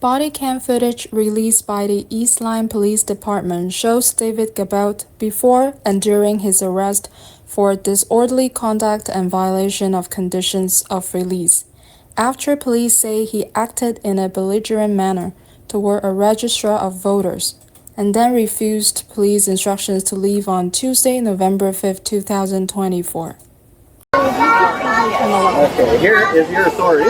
Body cam footage released by the East Lyme Police Department shows David Godbout before and during his arrest for disorderly conduct and violation of conditions of release, after police say he acted in a belligerent manner toward a registrar of voters, and then refused police instructions to leave on Tuesday, November 5, 2024. Okay, here is your authority.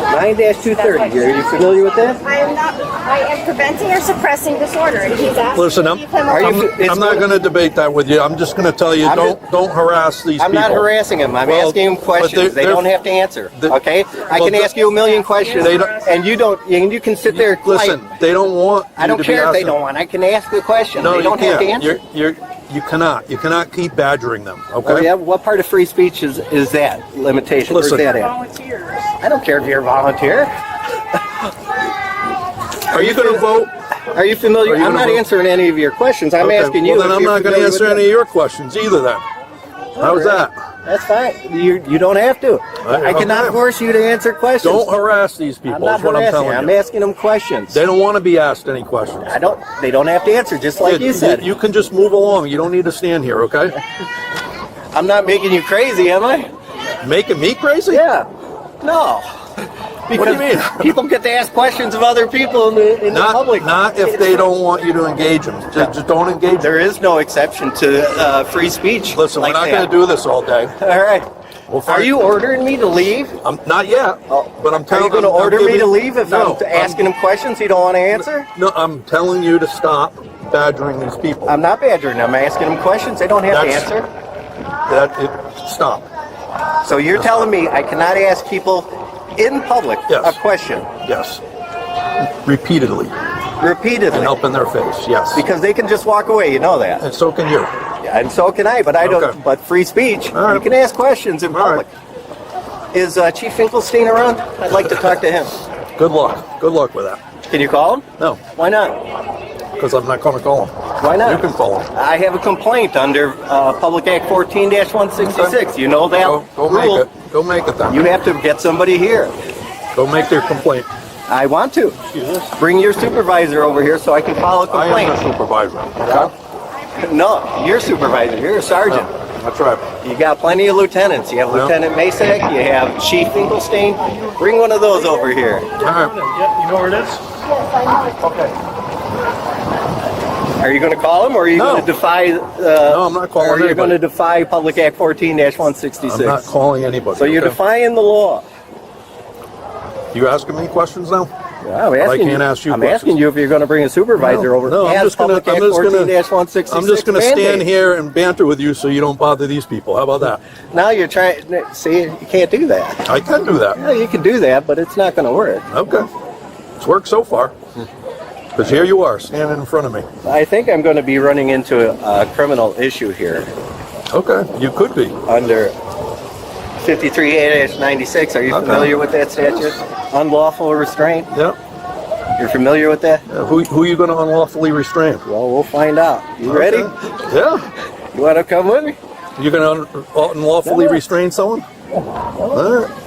9-230. Are you familiar with that? I am not. I am preventing or suppressing disorder. And he's asking Listen, to leave him alone. I'm not going to debate that with you. I'm just going to tell you, don't harass these people. I'm not harassing them. I'm asking them questions. They don't have to answer. Okay? I can ask you a million questions, and you don't. And you can sit there. Listen, they don't want. I don't care if they don't want. I can ask the question. No, they don't have to answer. You cannot. You cannot keep badgering them. Okay. Oh, yeah. What part of free speech is that limitation? Listen, where's that at? Volunteers. I don't care if you're a volunteer. Are you going to vote? Are you familiar? I'm not answering any of your questions. I'm asking you. Well, then I'm not going to answer any of your questions either. Then. How's that? That's fine. You don't have to. I cannot force you to answer questions. Don't harass these people. I'm not harassing. I'm asking them questions. They don't want to be asked any questions. They don't have to answer, just like you said. You can just move along. You don't need to stand here, okay? I'm not making you crazy, am I? Making me crazy? Yeah. No. What do you mean? People get to ask questions of other people in the public. Not if they don't want you to engage them. Just don't engage them. There is no exception to free speech. Listen, we're not going to do this all day. All right. Are you ordering me to leave? Not yet. But I'm telling you. Are you going to order me to leave if I'm asking him questions you don't want to answer? No, I'm telling you to stop badgering these people. I'm not badgering them. I'm asking them questions they don't have to answer. Stop. So you're telling me I cannot ask people in public a question? Yes. Repeatedly. Repeatedly. And up in their face, yes. Because they can just walk away, you know that. And so can you. And so can I, but I don't. Okay. But free speech, you can ask questions in public. Right. Is Chief Finkelstein around? I'd like to talk to him. Good luck. Good luck with that. Can you call him? No. Why not? Because I'm not going to call him. Why not? You can call him. I have a complaint under Public Act 14-166. Okay. You know that Go rule. make it. Go make it then. You have to get somebody here. Go make their complaint. I want to. Bring your supervisor over here so I can file a complaint. I am the supervisor. Okay? No, you're supervisor. You're a sergeant. No, that's right. You got plenty of lieutenants. You have Lieutenant Masak. You have Chief Finkelstein. Bring one of those over here. All right. You know where it is? Okay. Are you going to call him, or are you going to defy? No, I'm not calling anybody. Are you going to defy Public Act 14-166? I'm not calling anybody. So you're defying the law. You asking me questions now? Yeah, I'm asking can't ask you I'm questions. asking you if you're going to bring a supervisor over. No, I'm just going to. I'm just going to stand here and banter with you so you don't bother these people. How about that? Now you're trying. See, you can't do that. I can do that. Yeah, you can do that, but it's not going to work. Okay. It's worked so far. Because here you are, standing in front of me. I think I'm going to be running into a criminal issue here. Okay, you could be. Under 53A-96, are you familiar with that statute? Unlawful restraint? Yep. You're familiar with that? Yeah, who are you going to unlawfully restrain? Well, we'll find out. You ready? Yeah. You want to come with me? You're going to unlawfully restrain someone? All right.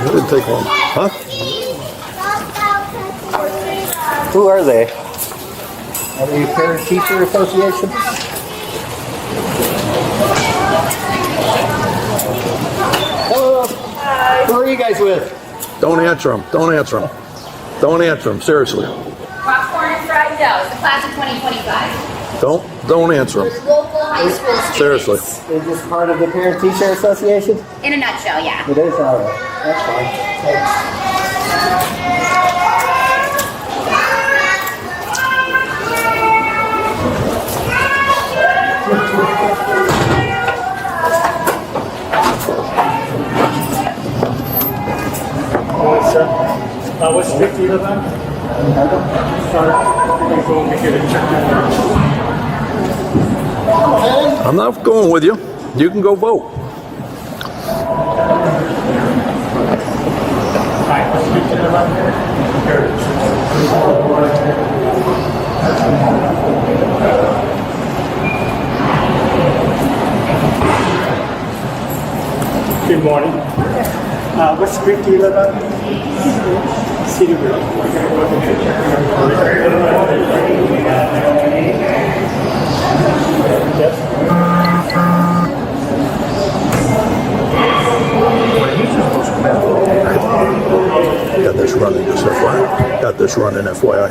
It didn't take long. Huh? Who are they? Are they a parent teacher association? Hello. Who are you guys with? Don't answer them. Don't answer them. Don't answer them. Seriously. Popcorn and fried dough. It's the class of 2025. Don't answer them. Local high school students. Seriously. Is this part of the parent teacher association? In a nutshell, yeah. It is. All right. That's fine. Thanks. What street do you live on? I'm not going with you. You can go vote. What street do you live on? Good morning. What street do you live on? Cedarville. Got this running, just FYI. Got this running, FYI.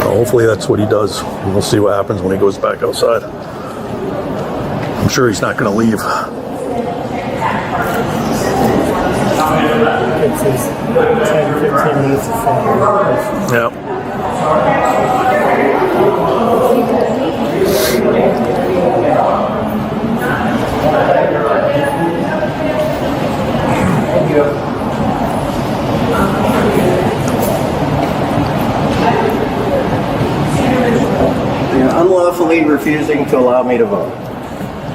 Hopefully that's what he does. And we'll see what happens when he goes back outside. I'm sure he's not going to leave. It says 10, 15 minutes of phone. Yeah. You're unlawfully refusing to allow me to vote.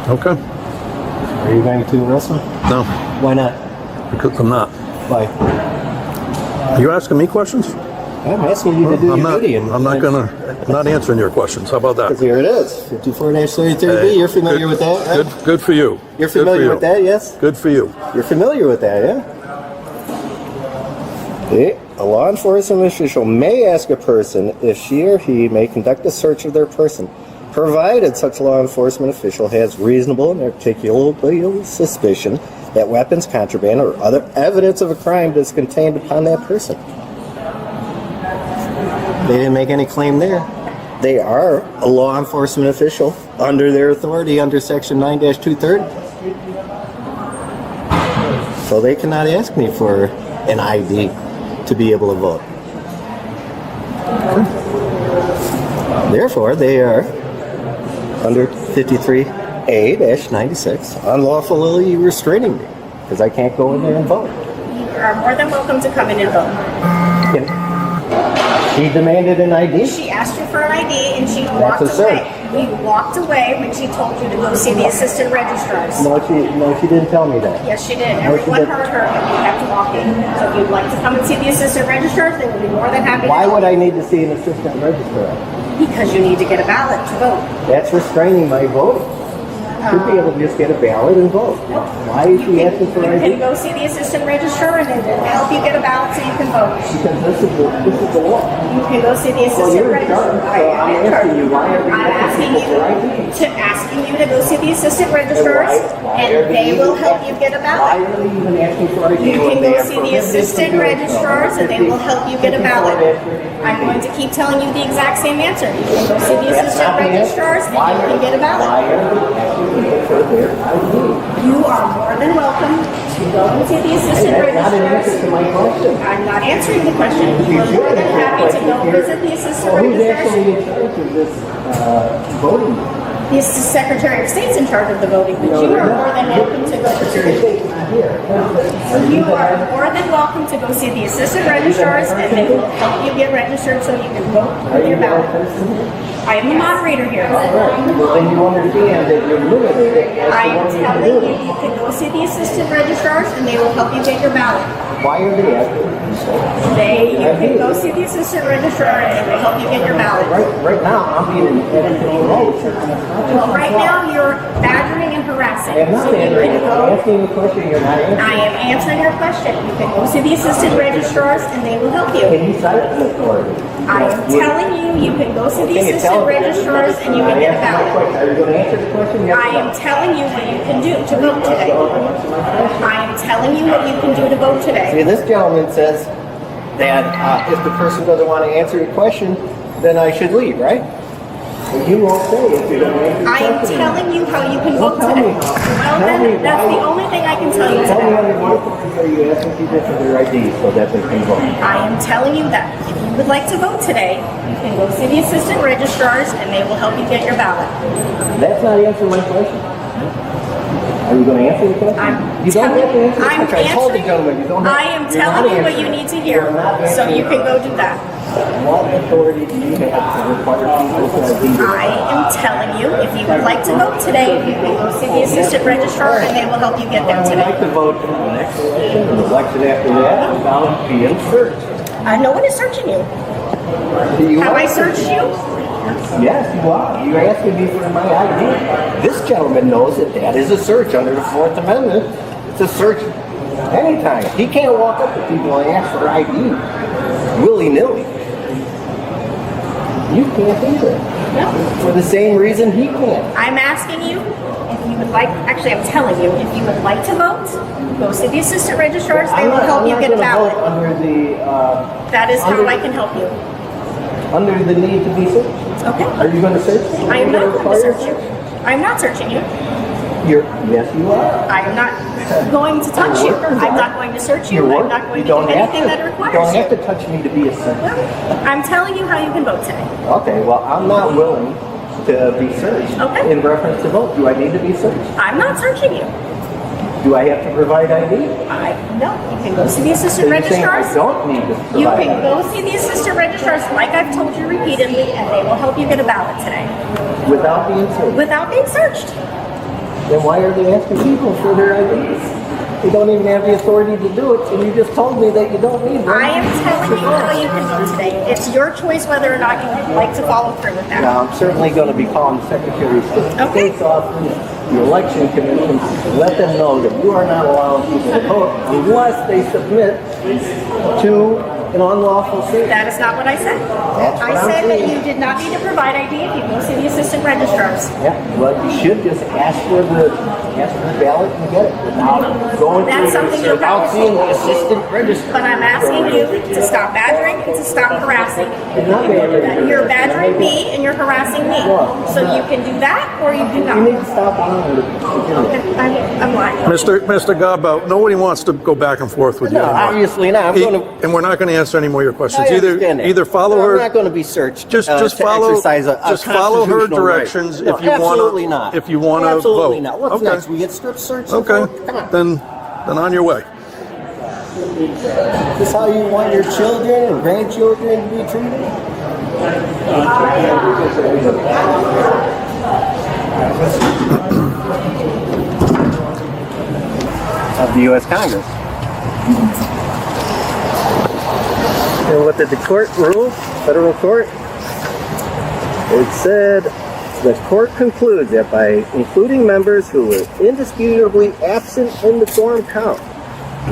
Okay. Are you going to arrest me? No, Why not? because I'm not. Why? Are you asking me questions? I'm asking you to do I'm your not. duty. I'm not answering your questions. How about Because that? here it is, 54-33B. You're familiar with that, right? Good for you. You're Good for familiar you. with that, yes? Good for you. You're familiar with that, yeah? Okay. A law enforcement official may ask a person if she or he may conduct a search of their person, provided such law enforcement official has reasonable and articulable suspicion that weapons, contraband, or other evidence of a crime is contained upon that person. They didn't make any claim there. They are a law enforcement official under their authority under Section 9-230. So they cannot ask me for an ID to be able to vote. Therefore, they are under 53A-96 unlawfully restraining me because I can't go in there and vote. You are more than welcome to come in and vote. She demanded an ID. She asked you for an ID and she walked a search. away. You walked away when she told you to go see the assistant registrars. No, she didn't tell me that. Yes, she did. No, she Everyone didn't. heard her, but you have to walk in. So if you'd like to come and see the assistant registrars, they will be more than happy to. Why would I need to see an assistant registrar? Because you need to get a ballot to vote. That's restraining my vote. Should be able to just get a ballot and vote. Why is she asking for You an can ID? go see the assistant registrar and they will help you get a ballot so you can vote. Because this is the law. You can go see the assistant you're in charge, registrar. so I'm asking you, why are we I'm asking asking for ID? asking you to go see the assistant registrars and they will help you get a Why ballot. are they even asking for ID? You when can they go are see the prohibited assistant from doing so? registrars and they will help you get a ballot. I'm going to keep telling you the exact same answer. You can go see the That's assistant not the answer. registrars and Why you can get a Why ballot. are they asking people for their ID? You are more than welcome to go and see the assistant That's not an answer registrars. to my question. I'm not answering the question. You are more than happy to go visit the assistant Well, who's actually registrars. in charge of this voting? The Secretary of State's in charge of the voting, but you are more than welcome to go. Secretary of State's not here. You are more than welcome to go see the assistant registrars and they will help you get registered so you can vote Are with you your that ballot. person? I am the moderator here. Well, then you understand that you're limited as I to am what you can telling do. you, you can go see the assistant registrars and they will help you get your ballot. Why are they asking you so? You can go see the assistant registrar and they will help you get your ballot. Right now, I'm being enrolled. Well, right now you're badgering and harassing. I'm not So you answering. can I'm go. asking you a question you're not answering. I am answering your question. You can go see the assistant registrars and they will help you. Can you cite an authority? I am telling you, you can go see the assistant registrars and you can get a ballot. Are you going to answer the question? Yes or I no? am telling you what you can do to vote today. I am telling you what you can do to vote See, today. this gentleman says that if the person doesn't want to answer your question, then I should leave, right? Well, you won't say if you don't answer the I am question. telling you how you can vote Tell me today. how. Well, Tell me then, that's why. the only thing I can tell you Tell me today. under what authority are you asking people for their ID so that they can vote? I am telling you that if you would like to vote today, you can go see the assistant registrars and they will help you get your ballot. That's not answering my question. Are you going to answer the question? You don't have to answer the I'm question. I told the answering- gentleman you don't have I am you're not telling you what you answering. need to hear, You're not so you answering. can go do that. What authority do you have to require people to ID? I am telling you, if you would like to vote today, you can go see the assistant registrar and they will help you get there I would like today. to vote in the next election, and the election after that, without being searched. No one is searching you. You Have are. I searched you? Yes, you are. You're asking me for my ID. This gentleman knows that that is a search under the Fourth Amendment. It's a search anytime. He can't walk up to people and ask for ID willy-nilly. You can't either. No. For the same reason he can't. I'm asking you if you would like, actually I'm telling you, if you would like to vote, go see the assistant registrars, they will help you get a ballot. Under the That is how I can help you. under the need to be searched. Okay. Are you going to search me? I am Are you not gonna going to require search you. I'm not searching you. Yes, you are. I am not going to touch you. I'm not going to search you. I'm not going to do anything that You requires don't you. have to touch me to be a searcher. I'm telling you how you can vote today. Okay, well, I'm not willing to be searched. Okay. In reference to vote, do I need to be searched? I'm not searching you. Do I have to provide ID? No. You can go see the assistant So you're saying I registrars. don't need to provide You can ID? go see the assistant registrars like I've told you repeatedly, and they will help you get a ballot today Without being searched? without being searched. Then why are they asking people for their IDs? They don't even have the authority to do it, and you just told me that you don't need one. I am telling you how you can vote today. It's your choice whether or not you would like to follow through with that. Now, I'm certainly going to be calling the Secretary of Okay. State's office, the election commission, to let them know that you are not allowing people to vote unless they submit to an unlawful search. That is not what I said. That's I what I'm said that saying. you did not need to provide ID if you go see the assistant registrars. Yeah, well, you should just ask for the ballot and get it without going That's something you're without seeing the assistant registrar. But I'm asking you to stop badgering and to stop harassing. You're badgering me and you're harassing me. So you can do that or you You cannot. need to stop lying to begin with. I'm lying. Mr. Godbout, nobody wants to go back and forth with you No, anymore. obviously not. I'm E- going to. And we're not going to answer any more of your questions. I understand that. Either follow No, her. I'm not going to be searched. Just to follow. exercise a Just follow her constitutional right. directions No, if you want absolutely to. not. If you want to vote. Absolutely not. What's okay. next? We get strip searched. Okay. Come on. Then on your way. Is this how you want your children and grandchildren to be treated? Of the U.S. Congress. And what did the court rule? Federal court? It said, the court concludes that by including members who were indisputably absent in the quorum count,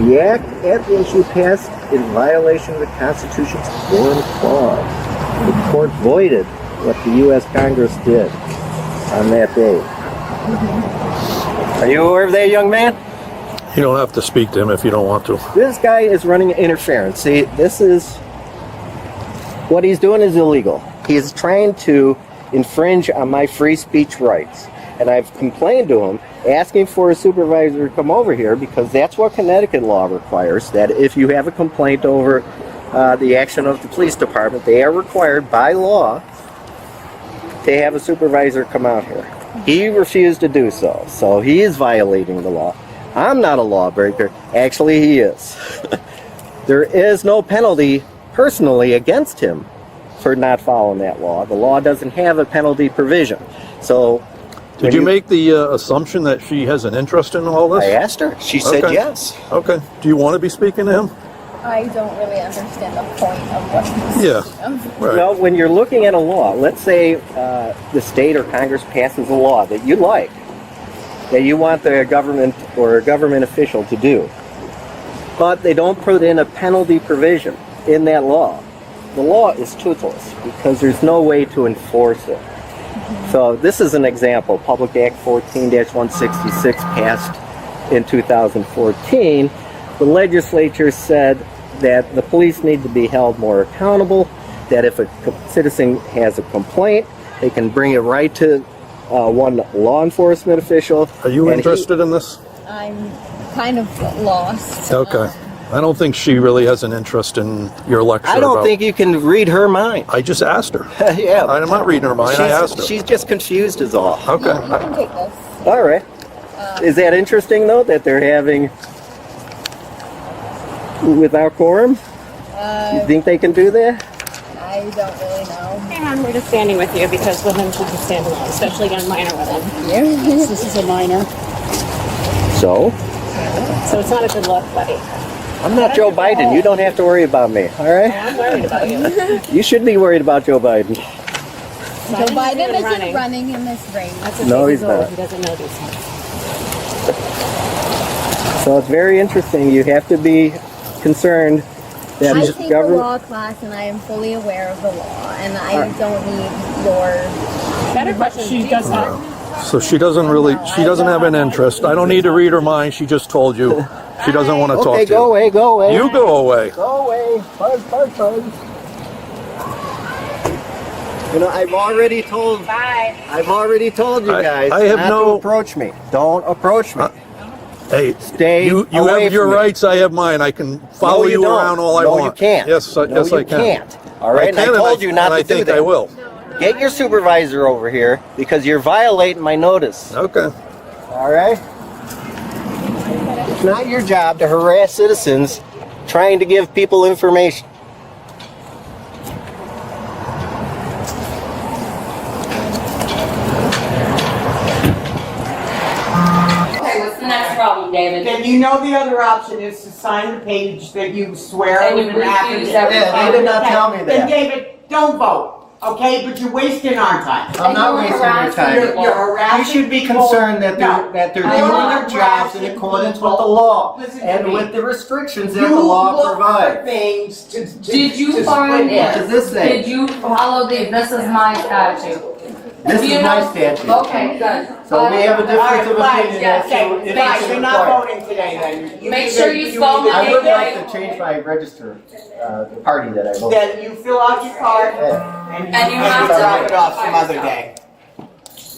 the act at issue passed in violation of the Constitution's quorum clause. The court voided what the U.S. Congress did on that day. Are you aware of that, young man? You don't have to speak to him if you don't want to. This guy is running interference. See, this is what he's doing is illegal. He's trying to infringe on my free speech rights. And I've complained to him, asking for a supervisor to come over here because that's what Connecticut law requires, that if you have a complaint over the action of the police department, they are required by law to have a supervisor come out here. He refused to do so, so he is violating the law. I'm not a lawbreaker. Actually, he is. There is no penalty personally against him for not following that law. The law doesn't have a penalty provision. So, Did you make the assumption that she has an interest in all this? I asked her. She said Okay. yes. Okay. Do you want to be speaking to him? I don't really understand the point of what he's Yeah. speaking of. Right. Well, when you're looking at a law, let's say the state or Congress passes a law that you like, that you want the government or a government official to do, but they don't put in a penalty provision in that law. The law is toothless because there's no way to enforce it. So this is an example. Public Act 14-166 passed in 2014. The legislature said that the police need to be held more accountable, that if a citizen has a complaint, they can bring it right to one law enforcement official. Are you and interested in this? I'm kind of lost. Okay. I don't think she really has an interest in your lecture. I don't about- think you can read her mind. I just asked her. Yeah. I'm not reading her mind. I asked her. She's just confused is all. Okay. You can take this. All right. Is that interesting, though, that they're having without quorum? You think they can do that? I don't really know. And we're just standing with you because women should be standing alone, especially young minor women. This is a minor, So? so it's not a good look, buddy. I'm not Joe Biden. You don't have to worry about me, all right? I'm worried about you. You should be worried about Joe Biden. Joe Biden even isn't running in this race. That's okay. No, he's old. not. He doesn't know these things. So it's very interesting. You have to be concerned that I this take a government... law class and I am fully aware of the law, and I don't need your. Better question. She does not. So she doesn't have an interest. I don't need to read her mind. She just told you she doesn't want to talk to Okay, you. go away, go away. You go away. Go away. Buzz, buzz, buzz. You know, I've already told you guys I have not no- to approach me. Don't approach me. Hey, Stay you away have your from me. rights. I have mine. I can follow No, you don't. around all I No, want. you can't. Yes, No, yes, you I can. can't. All right, and I can, told you not and to do I think that. I will. Get your supervisor over here because you're violating my notice. Okay. All right? It's not your job to harass citizens trying to give people information. Okay, what's the next problem, David? Then you know the other option is to sign the page that you swear And you with an refuse affidavit. every Yeah, they did not tell me Then that. David, don't vote, okay? But you're wasting our time. I'm not you're wasting your harassing time. people. You're harassing You should be people. concerned that they're, No. that they're I'm doing not their jobs in harassing accordance people. with the law Listen to and me. with the restrictions that You the law look for provides. things to Did you to find split What it? does this say? Did you follow this is my statute? This Do you is my know- statute. Okay, good. So we have a All difference right, of fine, opinion yeah, as to if fine, it's you're not required. voting today then. Make sure you spell my I name would right. like to change my register, the party that I vote. Then you fill out your card and you have to- drop it off some other day.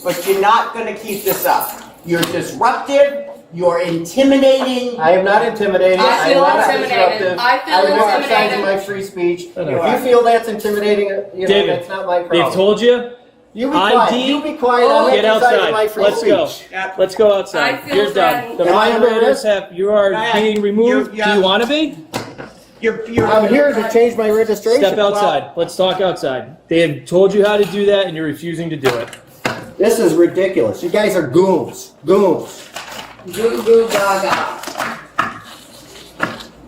But you're not gonna keep this up. You're disruptive, you're intimidating. I am not intimidating. I feel I'm not intimidated. disruptive. I feel I'm exercising intimidated. my free speech. If You are. you feel that's intimidating, you know, David, that's not my problem. They've told you. You be quiet. ID. You be quiet. I'm Get exercising my outside. free Let's speech. go. Let's go I outside. feel You're done. threatened. The Am I under moderators arrest? have. You are Go ahead. being removed. You- Do you want to be? I'm here to change my registration. Step outside. Let's talk outside. They have told you how to do that, and you're refusing to do it. This is ridiculous. You guys are goons. Goons. Goo goo gaga.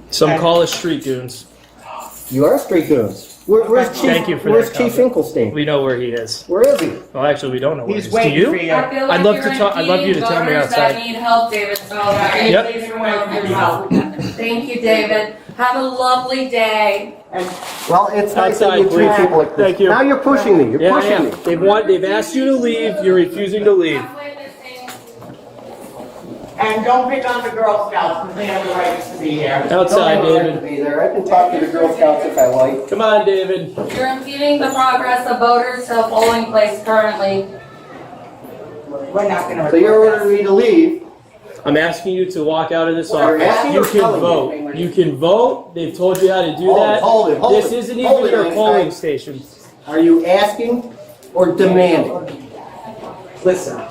Some call us street goons. You are street goons. Where's Chief, Thank you for where's that Chief Finkelstein? We know where he is. Where is he? Well, actually, we don't know where He's he is. Do waiting for you? you. I feel like I'd love you're to talk- I'd love you to tell me impeding outside. voters that need help, David, so I Yep. please remove yourself. Thank you, David. Have a lovely day. Well, it's nice that Outside, you treat please. people like this. Thank you. Now you're pushing me. You're Yeah, pushing yeah. me. They've asked you to leave. You're refusing to leave. And don't pick on the Girl Scouts because they have the rights to be here. Outside, Don't have a right to David. be there. I can talk to the Girl Scouts if I like. Come on, David. You're impeding the progress of voters to a polling place currently. We're not gonna. So you're ordering me to leave. I'm asking you to walk out of this Well, you're office. asking You or can telling vote. me? You can vote. They've told you how to do Hold it, that. hold it, hold This it. isn't Hold even it, your Einstein. polling station. Are you asking or demanding? Listen,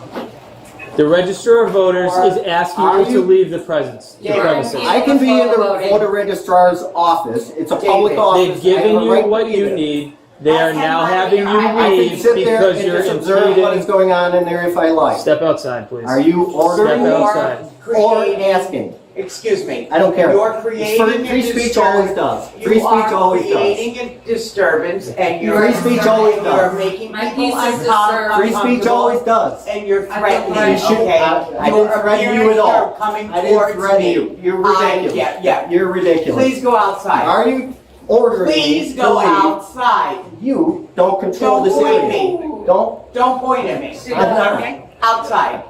The Registrar of Voters is asking Are you to you- leave the premises. I can be in the voter registrar's office. It's a public David, office. They've given I have a you right to what be you there. need. They are now having you I can leave sit there because and you're just observe what is impeding. going on in there if I like. Step outside, please. Are you ordering Step me outside. or asking? excuse me. I don't care. You're creating Free a speech disturbance. always does. Free You speech are always does. creating a disturbance and you're. Free speech always You're does. making My people peace is uncomfortable. Free speech always does. And you're I threatening, feel You should- okay? I didn't threaten you at all. Coming I didn't towards threaten me. you. You're I- ridiculous. Yeah. You're ridiculous. Please go outside. Are you ordering Please me to go leave? outside. You don't control Don't this point area. me. Don't. Point at me. I'm not. Okay? Outside.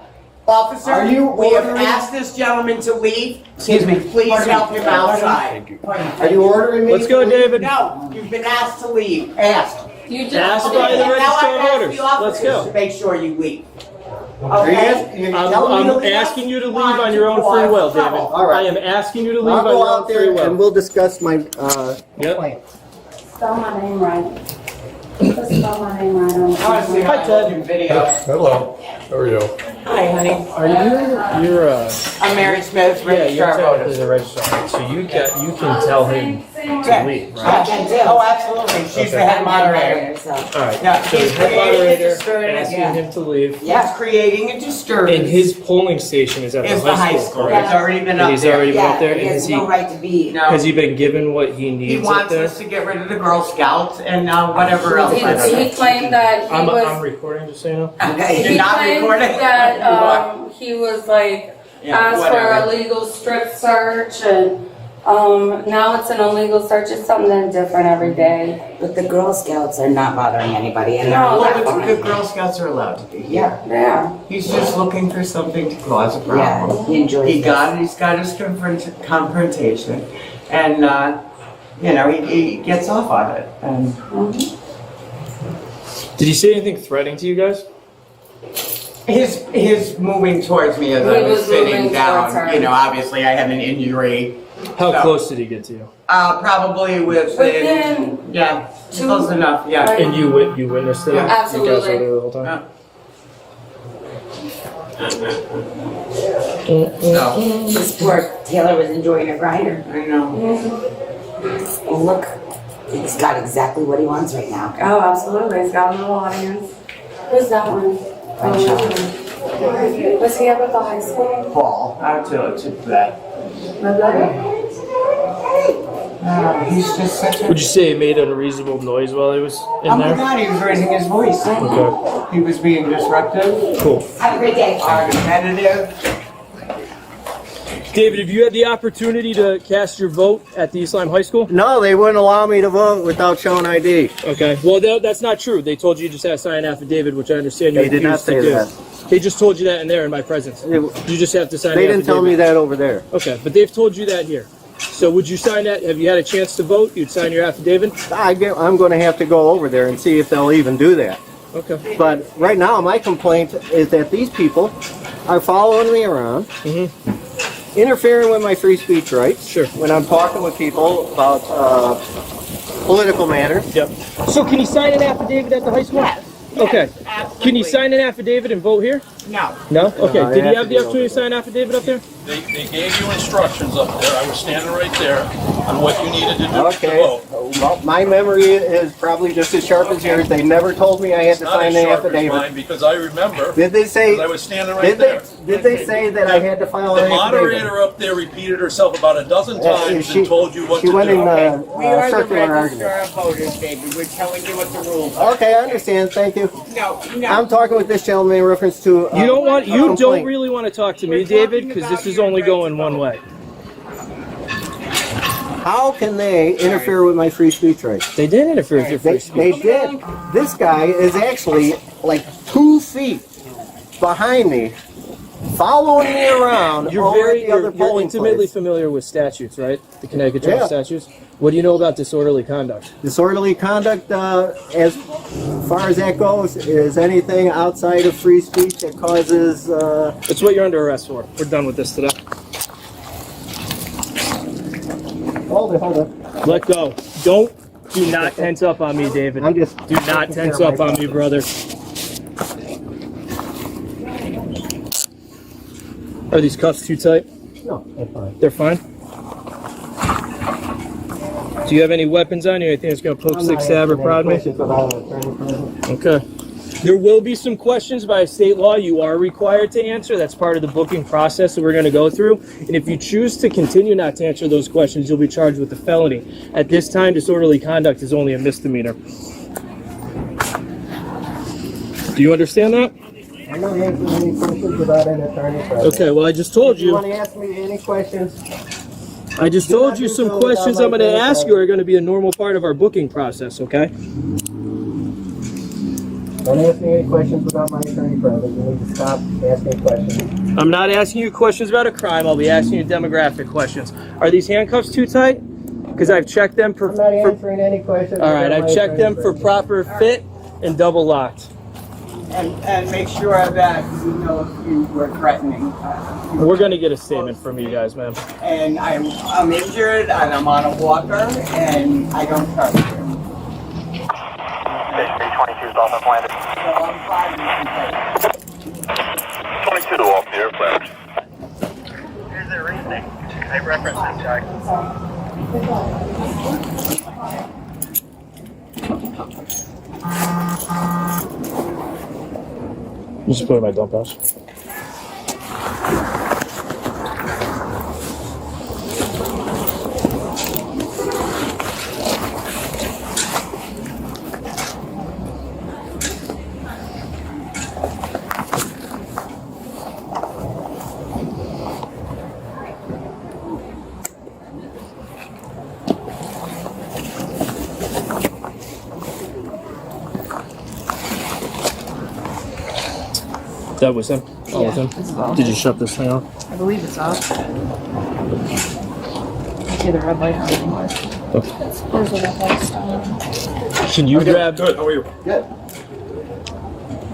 Officer, Are you we have ordering- asked this gentleman to leave. Excuse me. Please help him outside. Are you ordering me? Let's to go, leave? David. No, you've been asked to leave. Asked. You just Ask by the And now Registrar I've of asked Voters. the Let's officers go. to make sure you leave. Are you Okay? asking- you're telling me to I'm leave? asking you to leave on your own free will, David. All right. I am asking you to leave I'll on go your own out free there and will. we'll discuss my Yep. complaint. Spell my name right. Just spell my name right on I want to see Hi, my Ted. new video. Hello. How are you? Hi, honey. Are you're I'm Mary Smith, yeah, you're Registrar technically Wendi. the registrar, so you can tell him to leave, right? Oh, absolutely. She's the head moderator. All right. Yeah, So he's the head creating a moderator disturbance. asking him to leave. He's creating a disturbance. And his polling station is at Is the high school, He's correct? already been And up he's there. already been up there. He And has no right to be. No. has he been given what he He needs up wants there? us to get rid of the Girl Scouts and whatever else. He claimed that he I'm was. recording, just so you know. Okay, He you're not claimed recording? that he was like Yeah, asked for whatever. a legal strip search, and now it's an illegal search. It's something different every day. But the Girl Scouts are not bothering anybody. And No, Well, that's the fine. Girl Scouts are allowed to be. Yeah. Yeah. He's just looking for something to cause a problem. Yeah, he enjoys He's got his confrontation, and he gets off on it. And Did he say anything threatening to you guys? his moving towards me as He I was was moving sitting towards down. her. Obviously I had an injury. How So- close did he get to you? Probably Within yeah, two- close enough. Yeah. And you witnessed it? Yeah. You guys Absolutely. were there the whole time? So, This poor Taylor was enjoying her grinder. I know. Well, look, he's got exactly what he wants right now. Oh, absolutely. He's got a little audience. Who's that one? Oh, was he ever at the high school? Paul, I'll tell it to that. He's just such a. Would you say he made an unreasonable noise while he was in Oh my there? God, he was raising his voice. Okay. He was being disruptive, Cool. Have a great day. argumentative. David, have you had the opportunity to cast your vote at the East Lyme High School? No, they wouldn't allow me to vote without showing ID. Okay. Well, that's not true. They told you you just had to sign an affidavit, which I understand you They did not refused to say do. that. They just told you that in there in my presence. You just have to sign They the didn't tell me affidavit. that over there. Okay, but they've told you that here. So would you sign that? Have you had a chance to vote? You'd sign your affidavit? I'm going to have to go over there and see if they'll even do that. Okay. But right now, my complaint is that these people are following me around, interfering with my free speech rights. Sure. When I'm talking with people about political matters. Yep. So can you sign an affidavit at the high school? Yes. Okay. Absolutely. Can you sign an affidavit and vote here? No. No? Okay. I Did have you have to the go opportunity to sign an affidavit up there? They gave you instructions up there. I was standing right there on what you needed to do Okay. to vote. Well, my memory is probably just as sharp as yours. They never told me I had It's to not sign as an sharp as affidavit. mine because I remember, Did they say? because I was standing right there. Did they say that I had to file The an affidavit? moderator up there repeated herself about a dozen times she- and told you what she to went do. in We are the circular registrar argument. of voters, David. We're telling you what the rules are. Okay, I understand. Thank you. No. I'm talking with this gentleman in reference to. You don't want. a You don't complaint. really want to talk to me, David, because this is only going one way. How can they interfere with my free speech rights? They did interfere with your free They speech. did. This guy is actually like 2 feet behind me, following me around. You're over very, at the other you're polling intimately place. familiar with statutes, right? The Connecticut Charter Yeah. statutes. What do you know about disorderly conduct? Disorderly conduct, as far as that goes, is anything outside of free speech that causes. That's what you're under arrest for. We're done with this today. Hold it. Let go. Do not tense up on me, David. I'm just. Do not tense up on me, brother. Are these cuffs too tight? No, that's fine. They're fine. Do you have any weapons on you? Anything that's going to poke, stick, stab, or prod me? Okay. There will be some questions by state law you are required to answer. That's part of the booking process that we're going to go through. And if you choose to continue not to answer those questions, you'll be charged with a felony. At this time, disorderly conduct is only a misdemeanor. Do you understand that? I'm not answering any questions without an attorney present. Okay, well, I just told If you you. want to ask me any questions? I just told you some questions I'm going to ask you are going to be a normal part of our booking process, okay? Don't ask me any questions without my attorney present. You need to stop asking questions. I'm not asking you questions about a crime. I'll be asking you demographic questions. Are these handcuffs too tight? Because I've checked them I'm not answering any questions. All right, without I've my checked them attorney for present. proper fit and double locked. And make sure that you know if you were threatening. We're going to get a statement from you guys, ma'am. And I'm injured and I'm on a walker and I don't trust you. Station 22 is off landed. So I'm fine with you. 22 off the airplane. Here's the reasoning. I referenced this guy. Just put it in my dump house. That was him? All with him? Did you shut this thing off? I believe it's off. I see the red light on anymore. There's a red light on. Can you grab... Good. How are you? Good.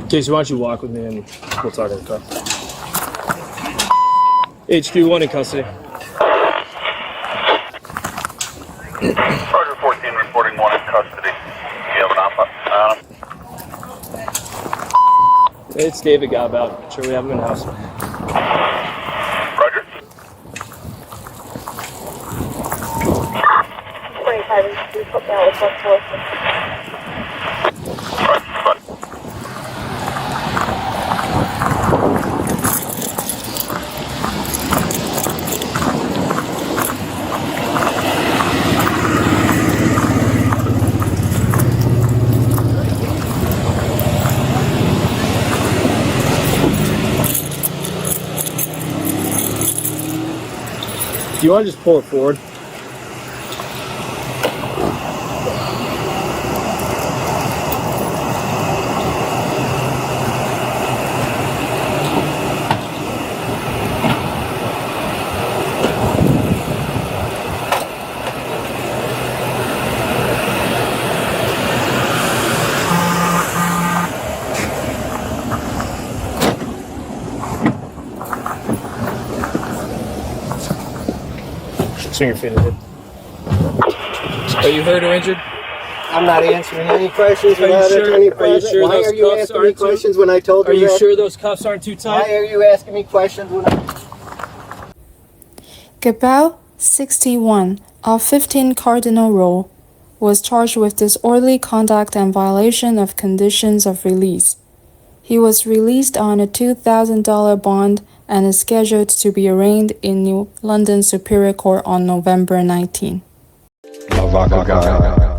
Casey, why don't you walk with me and we'll talk in the car. HQ1 in custody. Roger 14 reporting 1 in custody. You have an op. It's David Godbout. Sure we have him in the house. Roger. 25, we put down with plus 4. Do you want to just pull it forward? Swing your feet in it. Are you hurt or injured? I'm not answering any questions Are you without sure? attorney Are you present. sure Why those are you cuffs asking me aren't too- questions when I told you Are you that? sure those cuffs aren't too tight? Why are you asking me questions when I... Godbout, 61, of 15 Cardinal Road, was charged with disorderly conduct and violation of conditions of release. He was released on a $2,000 bond and is scheduled to be arraigned in New London Superior Court on November 19. MAVAKAGA.